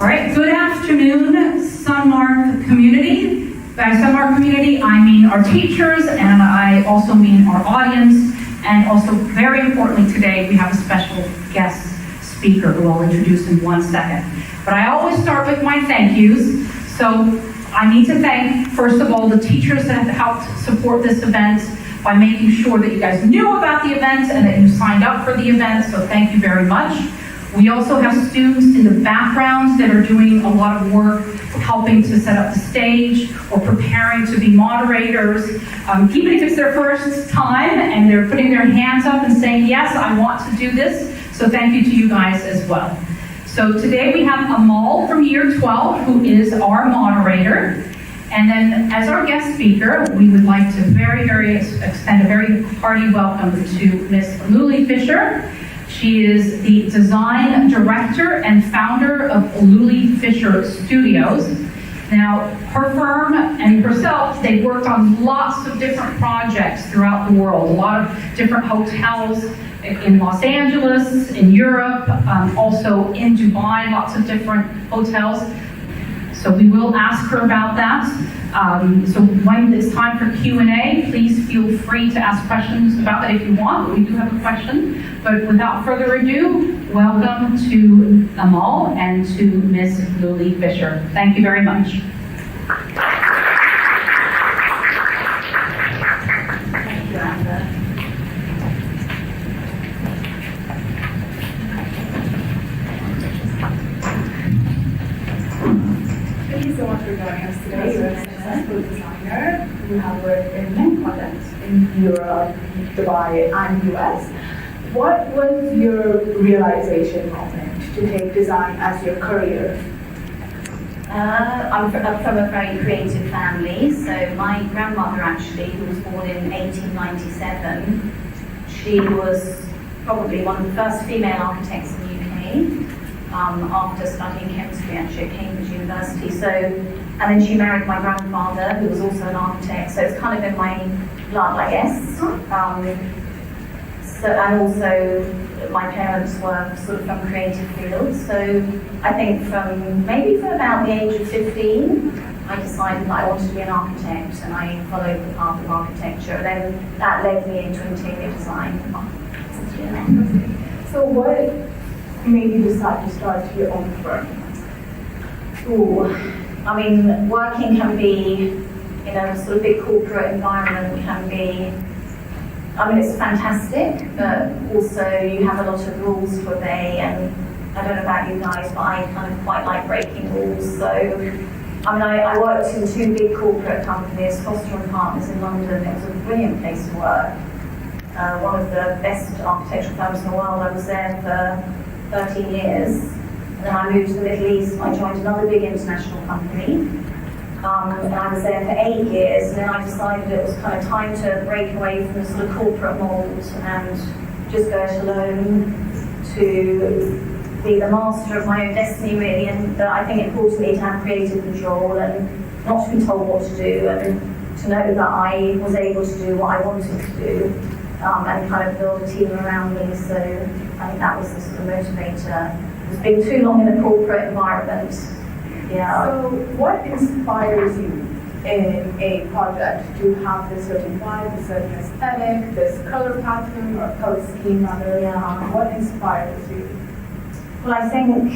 All right, good afternoon, Sunmarke community. By Sunmarke community, I mean our teachers, and I also mean our audience, and also very importantly today, we have a special guest speaker who I'll introduce in 1 second. But I always start with my thank yous, so I need to thank, first of all, the teachers that have helped support this event by making sure that you guys knew about the event and that you signed up for the event, so thank you very much. We also have students in the background that are doing a lot of work helping to set up the stage or preparing to be moderators, even if it's their first time and they're putting their hands up and saying, yes, I want to do this. So thank you to you guys as well. So today we have Amal from year 12, who is our moderator. And then as our guest speaker, we would like to extend a very hearty welcome to Miss Lulie Fischer. She is the design director and founder of Lulie Fischer Studios. Now, her firm and herself, they worked on lots of different projects throughout the world, a lot of different hotels in Los Angeles, in Europe, also in Dubai, lots of different hotels. So we will ask her about that. So when it's time for Q&A, please feel free to ask questions about that if you want. We do have a question. But without further ado, welcome to Amal and to Ms. Lulie Fischer. Thank you very much. Thank you, Amber. Thank you so much for joining us today. You're a successful designer who have worked in many projects in Europe, Dubai, and US. What was your realization moment to take design as your career? I'm from a very creative family. So my grandmother actually, who was born in 1897, she was probably one of the first female architects in the UK. After studying chemistry actually at Cambridge University. So, and then she married my grandfather, who was also an architect. So it's kind of in my blood, I guess. And also my parents were sort of from creative fields. So I think from about the age of 15, I decided that I wanted to be an architect, and I followed the path of architecture. And then that led me into interior design. So what made you decide to start your own firm? I mean, working can be in a sort of big corporate environment can be, it's fantastic, but also you have a lot of rules to obey, and I don't know about you guys, but I kind of quite like breaking rules. So, I worked in 2 big corporate companies, Foster & Partners in London. It was a brilliant place to work. One of the best architectural firms in the world. I was there for 13 years. And then I moved to the Middle East and I joined another big international company. And I was there for 8 years, and then I decided it was kind of time to break away from the sort of corporate mold and just go it alone to be the master of my own destiny, really. And I think it important me to have creative control and not to be told what to do, and to know that I was able to do what I wanted to do, and kind of build a team around me. So I think that was the sort of motivator. It's been too long in a corporate environment. Yeah. So what inspires you in a project? Do you have this certain vibe, this certain aesthetic, this color pattern or color scheme rather? Yeah. What inspires you? Well, I think,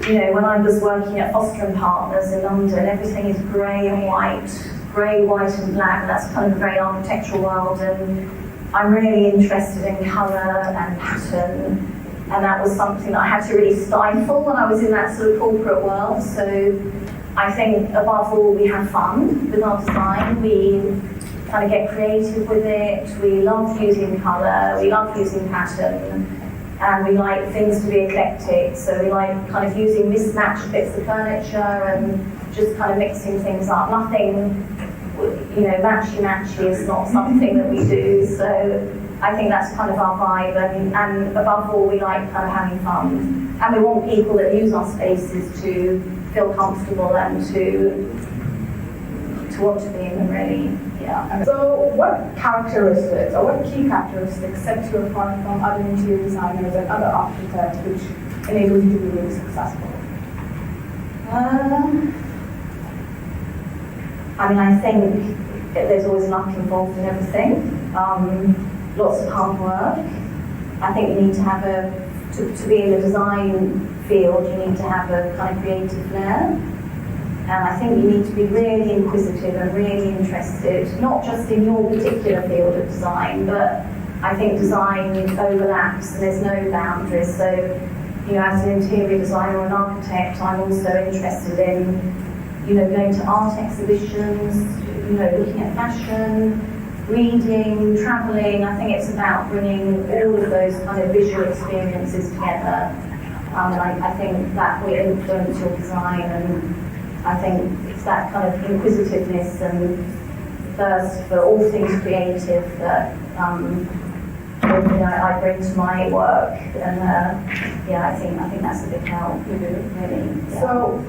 when I was working at Foster & Partners in London, everything is grey and white, and black. That's kind of a very architectural world, and I'm really interested in colour and pattern. And that was something that I had to really stifle when I was in that sort of corporate world. So I think above all, we have fun with our design. We kind of get creative with it. We love using colour, we love using pattern, and we like things to be eclectic. So we like kind of using mismatched bits of furniture and just kind of mixing things up. Nothing, matchy is not something that we do. So I think that's kind of our vibe, and above all, we like kind of having fun. And we want people that use our spaces to feel comfortable and to want to be in them, really. Yeah. So what characteristics, or what key characteristics set you apart from other interior designers and other architects which enables you to be really successful? I mean, I think there's always luck involved in everything. Lots of hard work. I think you need to have to be in the design field, you need to have a kind of creative flair. And I think you need to be really inquisitive and really interested, not just in your particular field of design, but I think design overlaps and there's no boundaries. So, you know, as an interior designer or an architect, I'm also interested in, you know, going to art exhibitions, you know, looking at fashion, reading, travelling. I think it's about bringing all of those kind of visual experiences together. And I think that will influence your design, and I think it's that kind of inquisitiveness and thirst for all things creative that you know, I bring to my work, and yeah, I think that's a big help, really. Yeah. So,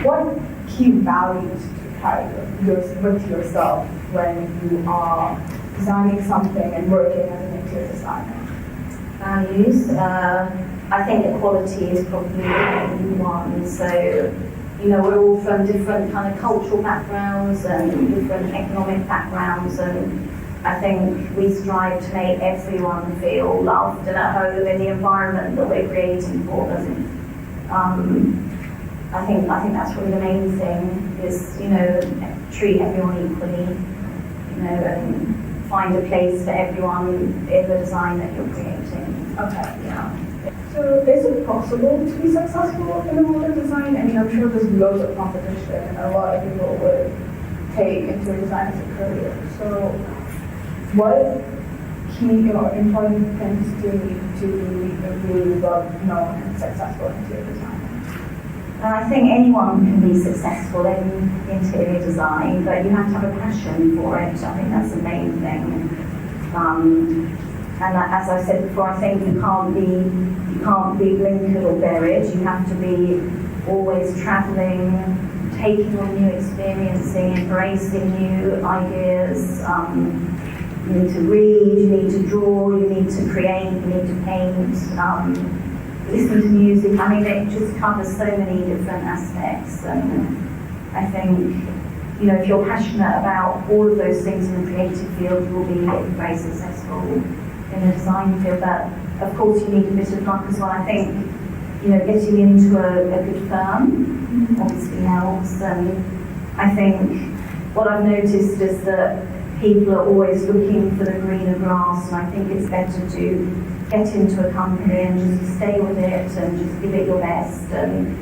what key values do you carry with yourself when you are designing something and working as an interior designer? Values, I think equality is probably the main one. So, you know, we're all from different kind of cultural backgrounds and different economic backgrounds, and I think we strive to make everyone feel loved and at home in the environment that we're creating for them. I think that's really the main thing, is, you know, treat everyone equally, you know, and find a place for everyone in the design that you're creating. Okay. Yeah. So is it possible to be successful in the world of design? I mean, I'm sure there's loads of competition and a lot of people would take interior design as a career. So what key or important things do you need to be a really well-known and successful interior designer? I think anyone can be successful in interior design, but you have to have a passion for it. I think that's the main thing. And as I said before, I think you can't be blinkered or buried. You have to be always travelling, taking on new experiencing, embracing new ideas. You need to read, you need to draw, you need to create, you need to paint, listen to music. I mean, it just covers so many different aspects. And I think, you know, if you're passionate about all of those things in the creative field, you will be very successful in the design field. But of course, you need a bit of luck as well. I think, you know, getting into a good firm obviously helps. And I think what I've noticed is that people are always looking for the greener grass, and I think it's better to get into a company and just stay with it and just give it your best, and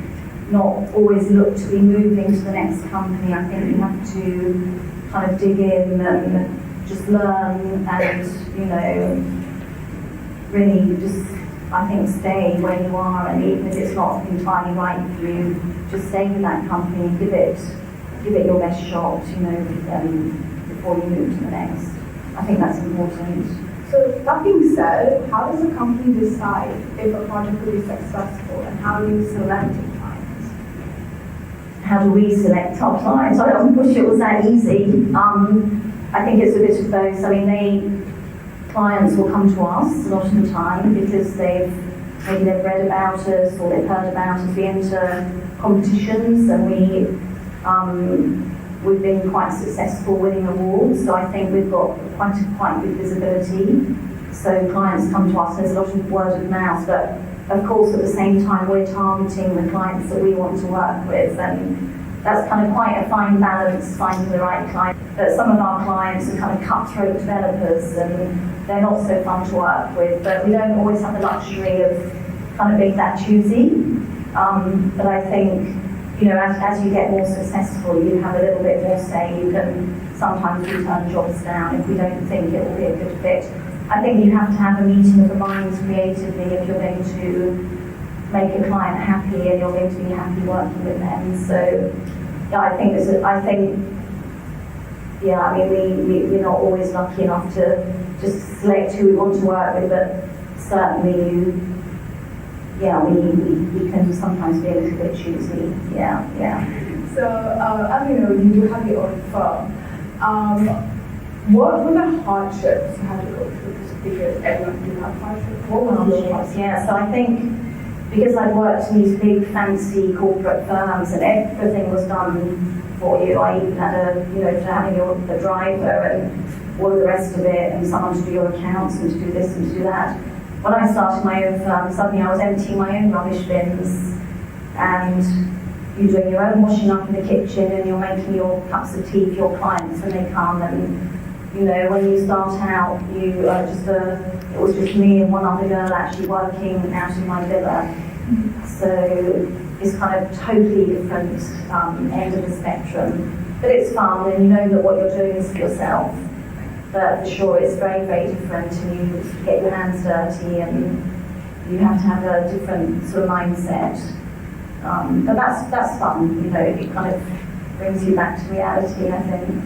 not always look to be moving to the next company. I think you have to kind of dig in and just learn and, you know, really just, I think, stay where you are, and even if it's not entirely right for you, just stay with that company and give it your best shot, you know, before you move to the next. I think that's important. So that being said, how does a company decide if a project will be successful, and how do you select your clients? How do we select our clients? I don't wish it was that easy. I think it's a bit of both. I mean, clients will come to us a lot of the time because maybe they've read about us or they've heard about us. We enter competitions, and we've been quite successful winning awards, so I think we've got quite good visibility. So clients come to us, there's a lot of word of mouth, but of course at the same time we're targeting the clients that we want to work with, and that's kind of quite a fine balance, finding the right client. But some of our clients are kind of cutthroat developers, and they're not so fun to work with, but we don't always have the luxury of kind of being that choosy. But I think, you know, as you get more successful, you have a little bit more say. You can sometimes turn jobs down if we don't think it will be a good fit. I think you have to have a meeting of the minds creatively if you're going to make a client happy and you're going to be happy working with them. So, yeah, I mean, we're not always lucky enough to just select who we want to work with, but certainly, yeah, we can sometimes be a little bit choosy. Yeah. So, as you know, you do have your own firm. What were the hardships you had to go through? Because everyone do have hardships. What were your hardships? Yeah, so I think, because I'd worked in these big fancy corporate firms and everything was done for you. I even had to having a driver and all of the rest of it, and someone to do your accounts and to do this and to do that. When I started my own firm, suddenly I was emptying my own rubbish bins, and you're doing your own washing up in the kitchen, and you're making your cups of tea for your clients when they come. And when you start out, you are it was just me and one other girl actually working out in my villa. So it's kind of totally different end of the spectrum. But it's fun, and you know that what you're doing is for yourself. But for sure, it's very, very different, and you get your hands dirty, and you have to have a different sort of mindset. But that's fun, it kind of brings you back to reality, I think.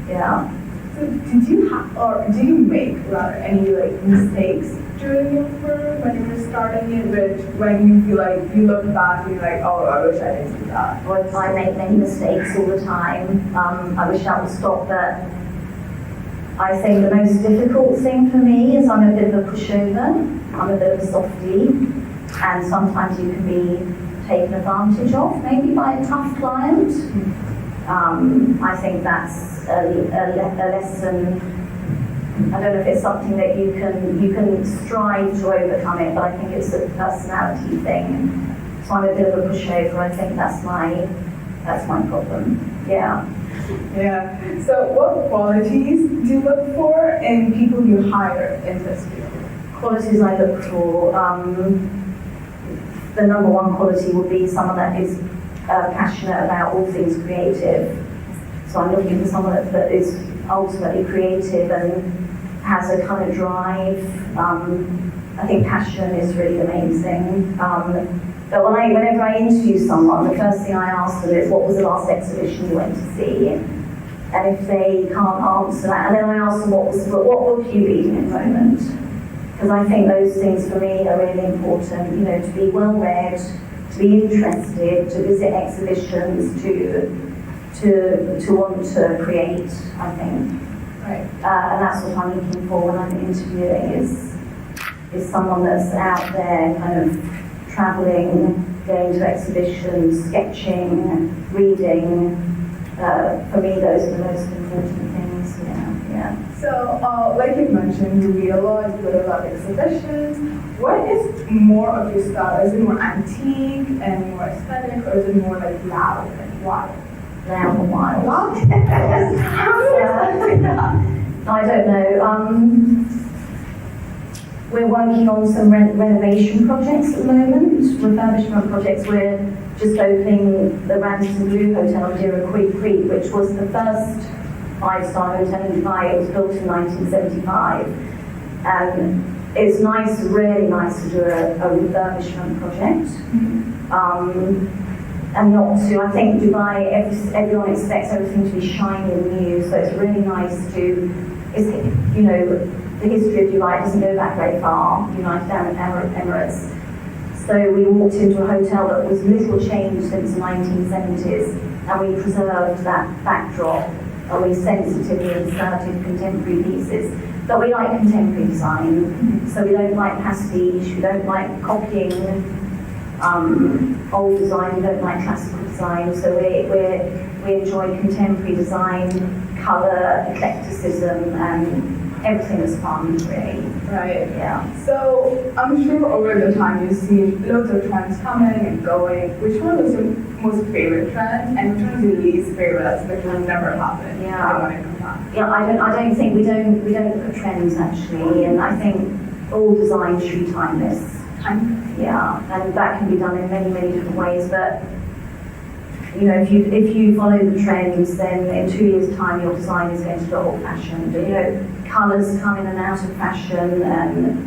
Yeah. So did you make any mistakes during your firm when you were starting it, when you feel like you look back and you're like, oh, I wish I didn't do that? Well, I make many mistakes all the time. I wish I would stop, but I think the most difficult thing for me is I'm a bit of a pushover. I'm a bit of a softie, and sometimes you can be taken advantage of, maybe by a tough client. I think that's a lesson. I don't know if it's something that you can strive to overcome it, but I think it's a personality thing. So I'm a bit of a pushover. I think that's my problem. Yeah. Yeah. So what qualities do you look for in people you hire in this field? Qualities I look for. The number one quality would be someone that is passionate about all things creative. So I'm looking for someone that is ultimately creative and has a kind of drive. I think passion is really the main thing. But whenever I interview someone, the first thing I ask them is, what was the last exhibition you went to see? And if they can't answer that, and then I ask them, what book are you reading at the moment? Because I think those things for me are really important, to be well read, to be interested, to visit exhibitions, to want to create, I think. Right. And that's what I'm looking for when I'm interviewing, is someone that's out there kind of traveling, going to exhibitions, sketching, reading. For me, those are the most important things, yeah. So, like you mentioned, you read a lot, you go to a lot of exhibitions. What is more of your style? Is it more antique and more aesthetic, or is it more like loud and wild? Loud and wild. Loud? I don't know. We're working on some renovation projects at the moment, refurbishment projects. We're just opening the Radisson Blu Hotel on Deer Creek, which was the first 5-star hotel in Dubai. It was built in 1975. And it's really nice to do a refurbishment project. And not to, I think Dubai, everyone expects everything to be shiny and new, so it's really nice the history of Dubai doesn't go back very far, United Arab Emirates. So we walked into a hotel that was little changed since the 1970s, and we preserved that backdrop, and we sensitively inserted contemporary pieces. But we like contemporary design, so we don't like pastiche, we don't like copying old design, we don't like classical design, so we enjoy contemporary design, colour, eclecticism, and everything is fun, really. Right. Yeah. So I'm sure over the time you've seen loads of trends coming and going. Which one was your most favorite trend, and which one is your least favorite? Which will never happen? Yeah. When it comes back. Yeah, I don't think we don't look at trends actually, and I think all design should be timeless. Yeah, and that can be done in many, many different ways. But if you follow the trends, then in 2 years' time your design is going to look old-fashioned. Colours come in and out of fashion, and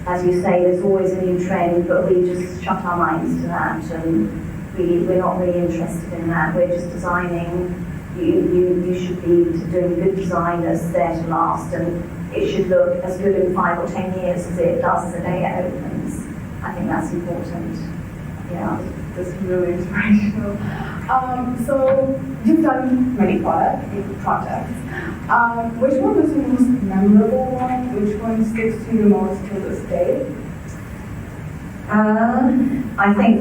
as you say, there's always a new trend, but we just shut our minds to that, and we're not really interested in that. We're just designing. You should be doing good design that's there to last, and it should look as good in 5 or 10 years as it does the day it opens. I think that's important. Yeah. That's really inspirational. So you've done many projects. Which one was the most memorable one? Which one sticks to you the most to this day? I think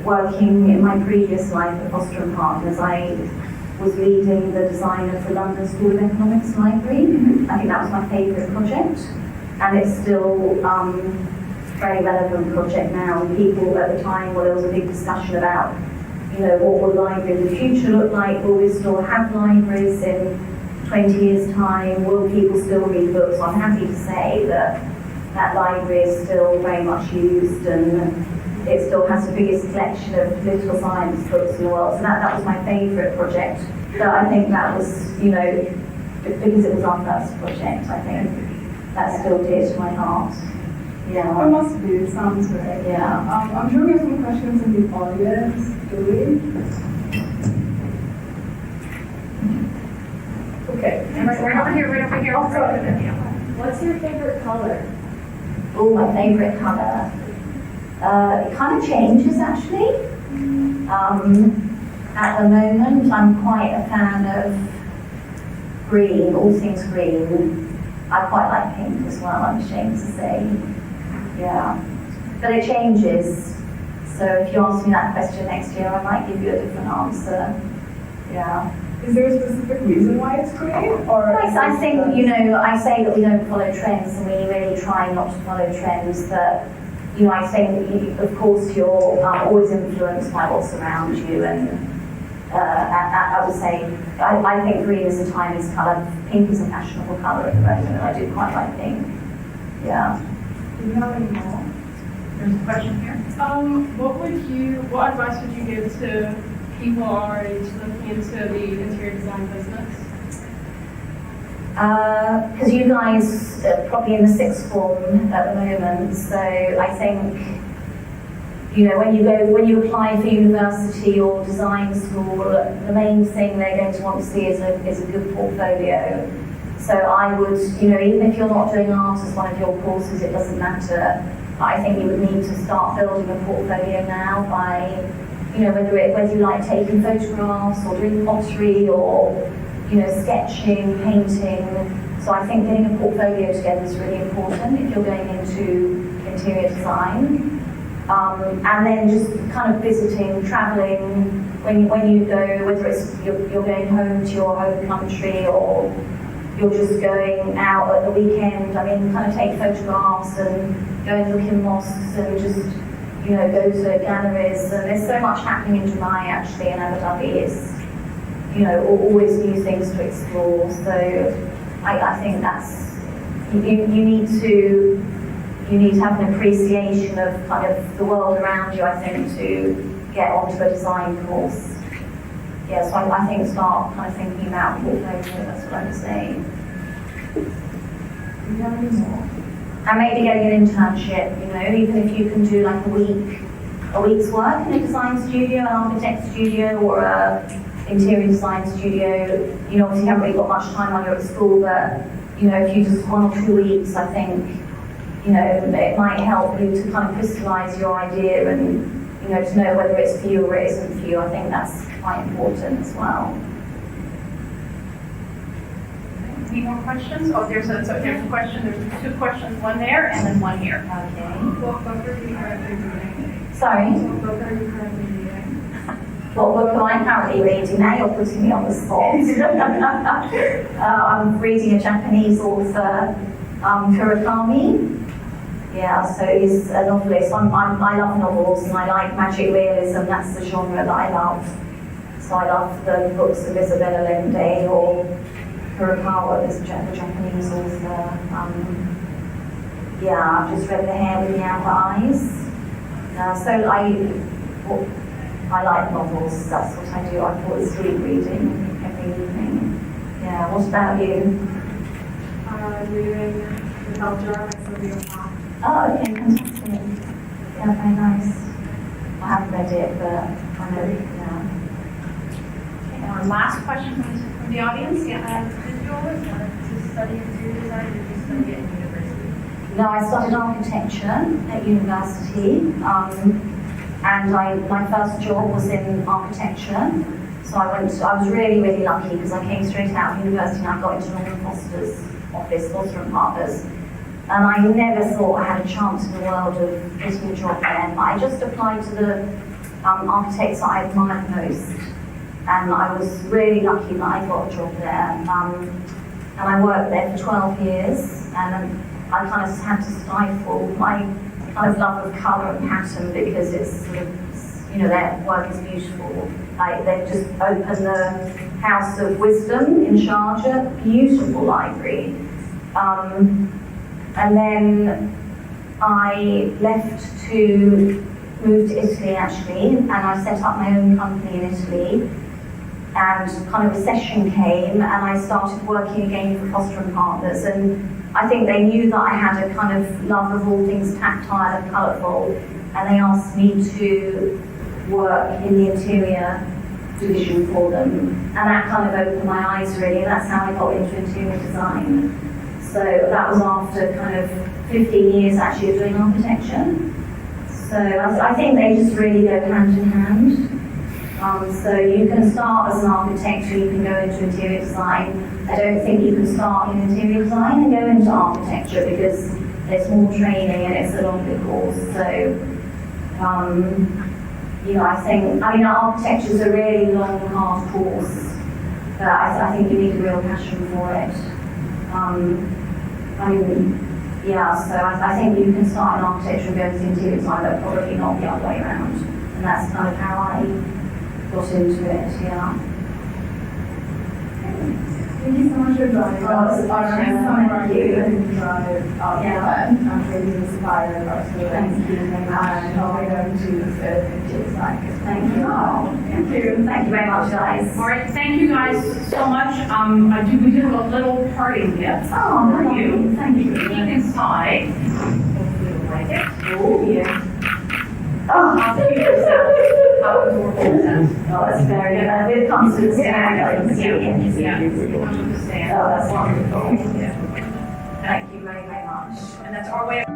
working in my previous life at Foster and Partners, I was leading the design of the London School of Economics Library. I think that was my favourite project, and it's still very relevant project now. And people at the time, well, there was a big discussion about, what will library in the future look like? Will we still have libraries in 20 years' time? Will people still read books? So I'm happy to say that library is still very much used, and it still has the biggest collection of political science books in the world. So that was my favourite project. But I think that was, because it was our first project, I think that's still dear to my heart. Yeah. It must be, it sounds great. Yeah. I'm sure we have some questions in the audience. Do we? Okay. Right over here. Oh, sorry. What's your favorite color? Oh, my favourite colour. It kind of changes actually. At the moment, I'm quite a fan of green, all things green. I quite like pink as well, I'm ashamed to say. Yeah. But it changes. So if you ask me that question next year, I might give you a different answer. Yeah. Is there a specific reason why it's green? Or I think, I say that we don't follow trends, and we really try not to follow trends, but, I think, of course, you're always influenced by what's around you, and I would say, I think green is a timeless colour. Pink is a fashionable colour at the moment. I do quite like pink. Yeah. do you have any more? There's a question here. What advice would you give to people our age looking into the interior design business? Because you guys are probably in the sixth form at the moment, so I think, when you apply for university or design school, the main thing they're going to want to see is a good portfolio. So I would, even if you're not doing art as one of your courses, it doesn't matter. I think you would need to start building a portfolio now by, whether you like taking photographs or doing pottery or, sketching, painting. So I think getting a portfolio together is really important if you're going into interior design. And then just kind of visiting, traveling, when you go, whether it's you're going home to your home country or you're just going out at the weekend, kind of take photographs and go and look in mosques and just, go to galleries. And there's so much happening in Dubai actually, and Abu Dhabi. It's, always new things to explore. So I think that's, you need to have an appreciation of kind of the world around you, I think, to get onto a design course. Yeah, so I think start kind of thinking about portfolio, that's what I would say. Do you have any more? And maybe getting an internship, even if you can do like a week's work in a design studio, an architect studio, or a interior design studio. Obviously you haven't really got much time when you're at school, but, if you just 1 or 2 weeks, I think, it might help you to kind of crystallize your idea and, to know whether it's for you or it isn't for you. I think that's quite important as well. Any more questions? Oh, there's a question. There's 2 questions, one there and then one here. Okay. What book are you currently reading? Sorry? What book are you currently reading? What book am I currently reading? Now you're putting me on the spot. I'm reading a Japanese author, Murakami. Yeah, so he's a novelist. I love novels and I like magic realism. That's the genre that I love. So I love the books of Isabella Allende or Kurokawa, the Japanese author. I've just read The Hare with the Amber Eyes. I like novels, that's what I do. I fall asleep reading every evening. Yeah, what about you? Reading The Culture by Sylvia Plath. Oh, okay, fantastic. Yeah, very nice. I haven't read it, but I know it now. Okay, our last question from the audience. Yeah. Did you always want to study interior design, or did you study at university? No, I studied architecture at university. And my first job was in architecture. So I was really, really lucky because I came straight out of university and I got into Norman Foster's office, Foster and Partners. And I never thought I had a chance in the world of getting a job there. But I just applied to the architects that I admired most. And I was really lucky that I got a job there. And I worked there for 12 years. And I kind of had to stifle my kind of love of colour and pattern because it's sort of, you know, their work is beautiful. Like they've just opened the House of Wisdom in Sharjah, beautiful library. And then I left to move to Italy actually, and I set up my own company in Italy. And kind of recession came, and I started working again for Foster and Partners. And I think they knew that I had a kind of love of all things tactile and colourful, and they asked me to work in the interior division for them. And that kind of opened my eyes really, and that's how I got into interior design. So that was after kind of 15 years actually of doing architecture. So I think they just really go hand in hand. So you can start as an architect, or you can go into interior design. I don't think you can start in interior design and go into architecture because there's more training and it's a longer course. So, you know, I mean, architecture is a really long, hard course, but I think you need a real passion for it. I mean, yeah, so I think you can start in architecture and go into interior design, but probably not the other way around. And that's kind of how I got into it, yeah. Thank you so much for joining us. Thank you. And drive out I'm really inspired our students. Thank you very much. And how we're going to interior design. Thank you. Thank you. Thank you very much, guys. All right, thank you guys so much. We do have a little parting gift Oh, for you. thank you. Peek inside. Hopefully you'll like it. Oh, yeah. How Oh, cute is that? How adorable is that? oh, that's very good. It comes with the stand. I can see it. Yeah. Comes with the stand. Oh, that's wonderful. Yeah. Thank you very, very much. And that's our way of